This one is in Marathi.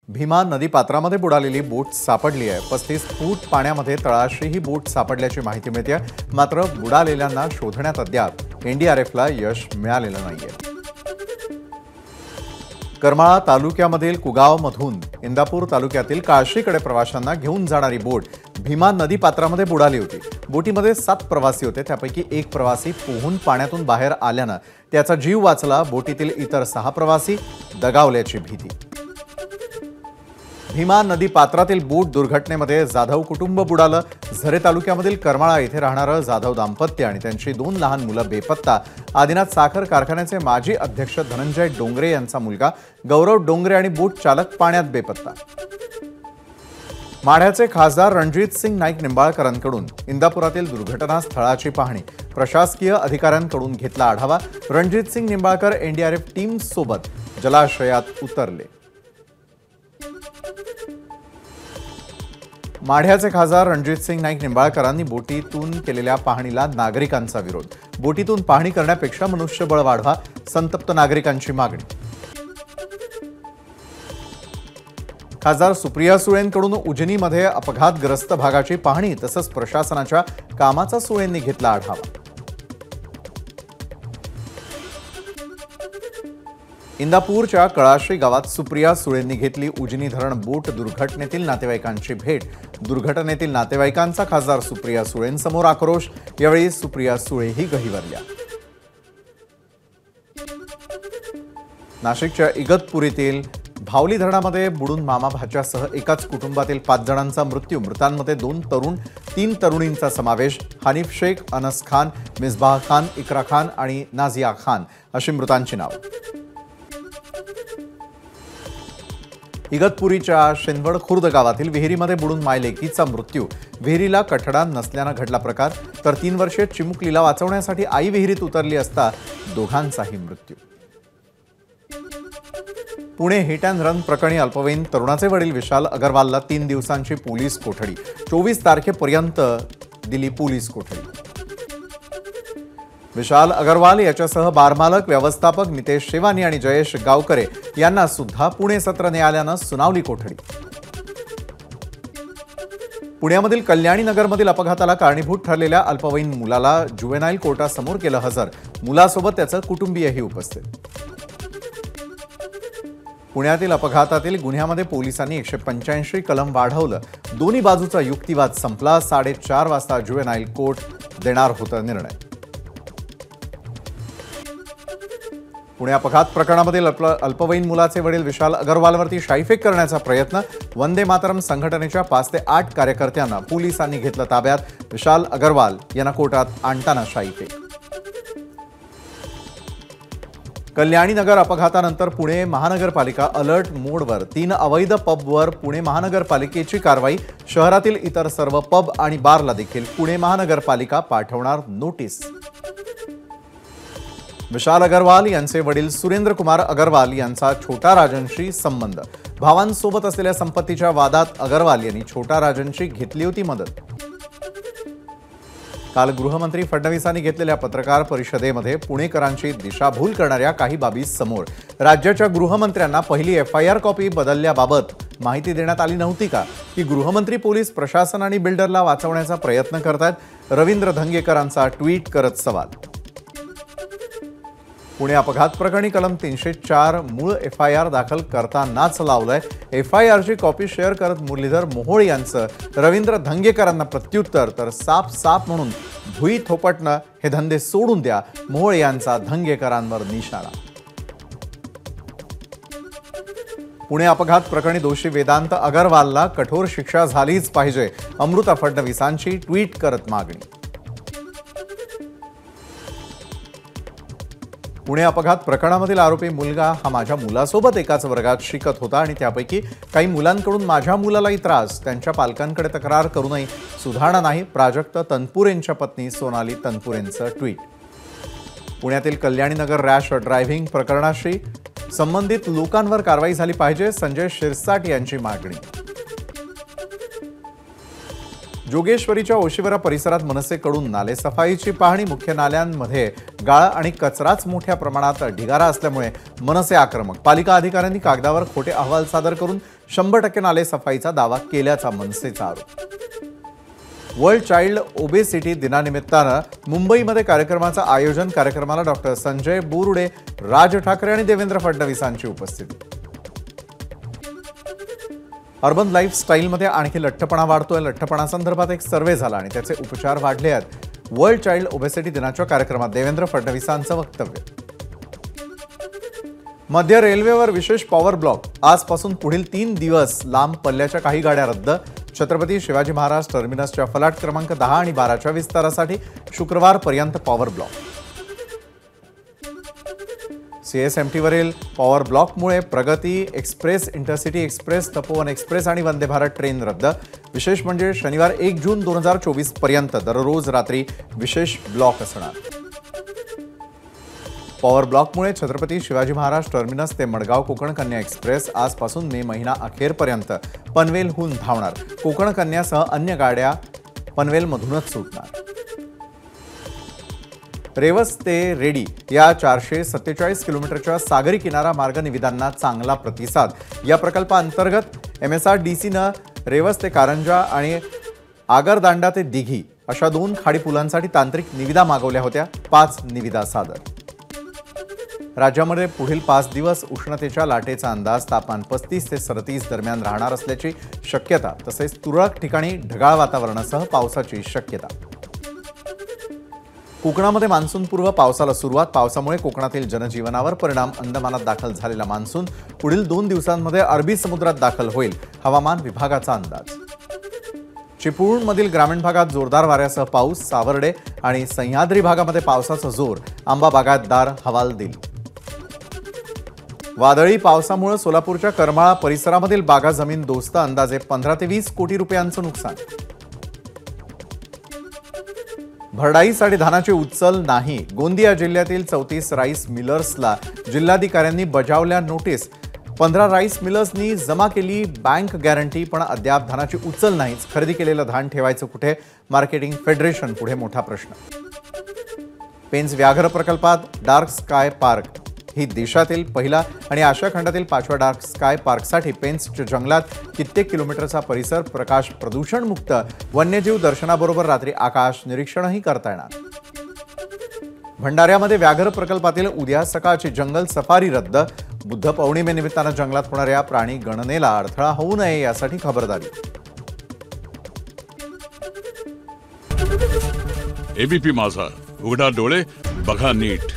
भीमा नदीपात्रामध्ये बुडालेली बोट सापडली आहे। 35 फूट पाण्यामध्ये तळाशी ही बोट सापडल्याची माहिती मिळते, मात्र बुडालेल्यांना शोधण्यात अद्याप एनडीआरएफला यश मिळालेलं नाहीये। करमाळा तालुक्यामधील कुगावमधून इंदापूर तालुक्यातील काशीकडे प्रवाशांना घेऊन जाणारी बोट भीमा नदीपात्रामध्ये बुडाली होती। बोटीमध्ये 7 प्रवासी होते, त्यापैकी एक प्रवासी पोहून पाण्यातून बाहेर आल्यानं त्याचा जीव वाचला। बोटीतील इतर 6 प्रवासी दगावल्याची भीती। भीमा नदी पात्रातील बोट दुर्घटनेमध्ये जाधव कुटुंब बुडालं। झरे तालुक्यामधील करमाळा येथे राहणारं जाधव दाम्पत्य आणि त्यांची 2 लहान मुलं बेपत्ता। आदिनाथ साखर कारखान्याचे माजी अध्यक्ष धनंजय डोंगरे यांचा मुलगा गौरव डोंगरे आणि बोट चालक पाण्यात बेपत्ता। माढ्याचे खासदार रणजितसिंग नाईक निंबाळकरांकडून इंदापुरातील दुर्घटना स्थळाची पाहणी। प्रशासकीय अधिकाऱ्यांकडून घेतला आढावा। रणजितसिंग निंबाळकर एनडीआरएफ टीम सोबत जलाशयात उतरले। माढ्याचे खासदार रणजितसिंग नाईक निंबाळकरांनी बोटीतून केलेल्या पाहणीला नागरिकांचा विरोध। बोटीतून पाहणी करण्यापेक्षा मनुष्यबळ वाढवा, संतप्त नागरिकांची मागणी। खासदार सुप्रिया सुळेंकडून उजनीमध्ये अपघातग्रस्त भागाची पाहणी तसंच प्रशासनाच्या कामाचा सुळेंनी घेतला आढावा। इंदापूरच्या कळाशी गावात सुप्रिया सुळेंनी घेतली उजनी धरण बोट दुर्घटनेतील नातेवाईकांची भेट। दुर्घटनेतील नातेवाईकांचा खासदार सुप्रिया सुळेंसमोर आक्रोश। यावेळी सुप्रिया सुळेही गहिवरल्या। नाशिकच्या इगतपुरीतील भावली धरणामध्ये बुडून मामा भाच्यासह एकाच कुटुंबातील 5 जणांचा मृत्यू। मृतांमध्ये 2 तरुण 3 तरुणींचा समावेश। हनीफ शेख, अनस खान, मिसबाह खान, इकरा खान आणि नाझिया खान अशी मृतांची नावं। इगतपुरीच्या शेनवड खुर्द गावातील विहिरीमध्ये बुडून मायलेकीचा मृत्यू। विहिरीला कठडा नसल्यानं घडला प्रकार, तर 3 वर्षीय चिमुकलीला वाचवण्यासाठी आई विहिरीत उतरली असता दोघांचाही मृत्यू। पुणे हिट अँड रन प्रकरणी अल्पवयीन तरुणाचे वडील विशाल अगरवालला 3 दिवसांची पोलीस कोठडी। 24 तारखेपर्यंत दिली पोलीस कोठडी। विशाल अगरवाल याच्यासह बारमालक व्यवस्थापक नितेश शेवानी आणि जयेश गावकरे यांना सुद्धा पुणे सत्र न्यायालयानं सुनावली कोठडी। पुण्यामधील कल्याणी नगरमधील अपघाताला कारणीभूत ठरलेल्या अल्पवयीन मुलाला जुवेनाईल कोर्टासमोर केलं हजर। मुलासोबत त्याचं कुटुंबीयही उपस्थित। पुण्यातील अपघातातील गुन्ह्यामध्ये पोलिसांनी 185 कलम वाढवलं। दोन्ही बाजूचा युक्तिवाद संपला। 4:30 वाजता जुवेनाईल कोर्ट देणार होता निर्णय। पुणे अपघात प्रकरणामधील अल्पवयीन मुलाचे वडील विशाल अगरवालवरती शाईफेक करण्याचा प्रयत्न। वंदे मातरम संघटनेच्या 5 ते 8 कार्यकर्त्यांना पोलिसांनी घेतलं ताब्यात। विशाल अगरवाल यांना कोर्टात आणताना शाईफेक। कल्याणी नगर अपघातानंतर पुणे महानगरपालिका अलर्ट मोडवर। 3 अवैध पबवर पुणे महानगरपालिकेची कारवाई। शहरातील इतर सर्व पब आणि बारला देखील पुणे महानगरपालिका पाठवणार नोटीस। विशाल अगरवाल यांचे वडील सुरेंद्र कुमार अगरवाल यांचा छोटा राजनशी संबंध। भावांसोबत असलेल्या संपत्तीच्या वादात अगरवाल यांनी छोटा राजनशी घेतली होती मदत। काल गृहमंत्री फडणवीसांनी घेतलेल्या पत्रकार परिषदेमध्ये पुणेकरांची दिशाभूल करणाऱ्या काही बाबी समोर। राज्याच्या गृहमंत्र्यांना पहिली एफआयआर कॉपी बदलल्याबाबत माहिती देण्यात आली नव्हती का? की गृहमंत्री पोलीस प्रशासन आणि बिल्डरला वाचवण्याचा प्रयत्न करतात? रवींद्र धंगेकरांचा ट्विट करत सवाल। पुणे अपघात प्रकरणी कलम 304 मूळ एफआयआर दाखल करतानाच लावलंय। एफआयआरची कॉपी शेअर करत मुरलीधर मोहोळ यांचं रवींद्र धंगेकरांना प्रत्युत्तर, तर साप म्हणून भुई थोपटणं हे धंदे सोडून द्या, मोहोळ यांचा धंगेकरांवर निशाणा। पुणे अपघात प्रकरणी दोषी वेदांत अगरवालला कठोर शिक्षा झालीच पाहिजे, अमृता फडणवीसांची ट्विट करत मागणी। पुणे अपघात प्रकरणामधील आरोपी मुलगा हा माझ्या मुलासोबत एकाच वर्गात शिकत होता आणि त्यापैकी काही मुलांकडून माझ्या मुलालाही त्रास। त्यांच्या पालकांकडे तक्रार करूनही सुधारणा नाही। प्राजक्त तनपुरेंच्या पत्नी सोनाली तनपुरेंचं ट्विट। पुण्यातील कल्याणीनगर रॅश ड्रायव्हिंग प्रकरणाशी संबंधित लोकांवर कारवाई झाली पाहिजे, संजय शिरसाट यांची मागणी। जोगेश्वरीच्या ओशिवरा परिसरात मनसेकडून नाले सफाईची पाहणी। मुख्य नाल्यांमध्ये गाळ आणि कचराच मोठ्या प्रमाणात ढिगारा असल्यामुळे मनसे आक्रमक। पालिका अधिकाऱ्यांनी कागदावर खोटे अहवाल सादर करून 100% नाले सफाईचा दावा केल्याचा मनसेचा आरोप. वर्ल्ड चाइल्ड ओबेसिटी दिनानिमित्तानं मुंबईमध्ये कार्यक्रमाचं आयोजन. कार्यक्रमाला डॉक्टर संजय बोरुडे, राज ठाकरे आणि देवेंद्र फडणवीसांची उपस्थिती. अर्बन लाईफस्टाईलमध्ये आणखी लठ्ठपणा वाढतोय. लठ्ठपणासंदर्भात एक सर्व्हे झाला आणि त्याचे उपचार वाढले आहेत. वर्ल्ड चाइल्ड ओबेसिटी दिनाच्या कार्यक्रमात देवेंद्र फडणवीसांचं वक्तव्य. मध्य रेल्वेवर विशेष पॉवर ब्लॉक. आजपासून पुढील 3 दिवस लांब पल्ल्याच्या काही गाड्या रद्द. छत्रपती शिवाजी महाराज टर्मिनसच्या फलाट क्रमांक 10 आणि 12च्या विस्तारासाठी शुक्रवारपर्यंत पॉवर ब्लॉक. सीएसएमटीवरील पॉवर ब्लॉकमुळे प्रगती express, intercity express, Tapovan express आणि वंदे भारत ट्रेन रद्द. विशेष म्हणजे शनिवार 1 जून 2024 पर्यंत दररोज रात्री विशेष ब्लॉक असणार. पॉवर ब्लॉकमुळे छत्रपती शिवाजी महाराज टर्मिनस ते मडगाव कोकण कन्या एक्सप्रेस आजपासून मे महिना अखेरपर्यंत पनवेलहून धावणार. कोकण कन्यासह अन्य गाड्या पनवेलमधूनच सुटणार. रेवस ते रेडी या 447 किलोमीटरच्या सागरी किनारा मार्ग निविदांना चांगला प्रतिसाद. या प्रकल्पाअंतर्गत MSRDCनं रेवस ते कारंजा आणि आगरदांडा ते दिघी अशा 2 खाडी पुलांसाठी तांत्रिक निविदा मागवल्या होत्या. 5 निविदा सादर. राज्यामध्ये पुढील 5 दिवस उष्णतेच्या लाटेचा अंदाज. तापमान 35 ते 37 दरम्यान राहणार असल्याची शक्यता. तसेच तुरळक ठिकाणी ढगाळ वातावरणासह पावसाची शक्यता. कोकणामध्ये मान्सूनपूर्व पावसाला सुरुवात. पावसामुळे कोकणातील जनजीवनावर परिणाम. अंदमानात दाखल झालेला मान्सून पुढील 2 दिवसांमध्ये अरबी समुद्रात दाखल होईल. हवामान विभागाचा अंदाज. चिपळूणमधील ग्रामीण भागात जोरदार वाऱ्यासह पाऊस. सावर्डे आणि सह्याद्री भागामध्ये पावसाचा जोर. आंबा बागायतदार हवालदिल. वादळी पावसामुळे सोलापूरच्या करमाळा परिसरामधील बागा जमीन दोस्त. अंदाजे 15 ते 20 कोटी रुपयांचं नुकसान. भरडाईसाठी धानाची उचल नाही. गोंदिया जिल्ह्यातील 34 राईस मिलर्सला जिल्हाधिकाऱ्यांनी बजावल्या नोटीस. 15 राईस मिलर्सनी जमा केली बँक गॅरंटी, पण अद्याप धानाची उचल नाहीच. खरेदी केलेलं धान ठेवायचं कुठे? मार्केटिंग फेडरेशन पुढे मोठा प्रश्न. पेंच व्याघ्र प्रकल्पात डार्क स्काय पार्क ही देशातील पहिला आणि आशिया खंडातील 5व्या डार्क स्काय पार्कसाठी पेंचच्या जंगलात कित्येक किलोमीटरचा परिसर प्रकाश प्रदूषण मुक्त. वन्यजीव दर्शनाबरोबर रात्री आकाश निरीक्षणही करता येणार. भंडाऱ्यामध्ये व्याघ्र प्रकल्पातील उद्या सकाळची जंगल सफारी रद्द. बुद्ध पौर्णिमेनिमित्तानं जंगलात होणाऱ्या प्राणी गणनेला अडथळा होऊ नये यासाठी खबरदारी. एबीपी माझा, उघडा डोळे बघा नीट.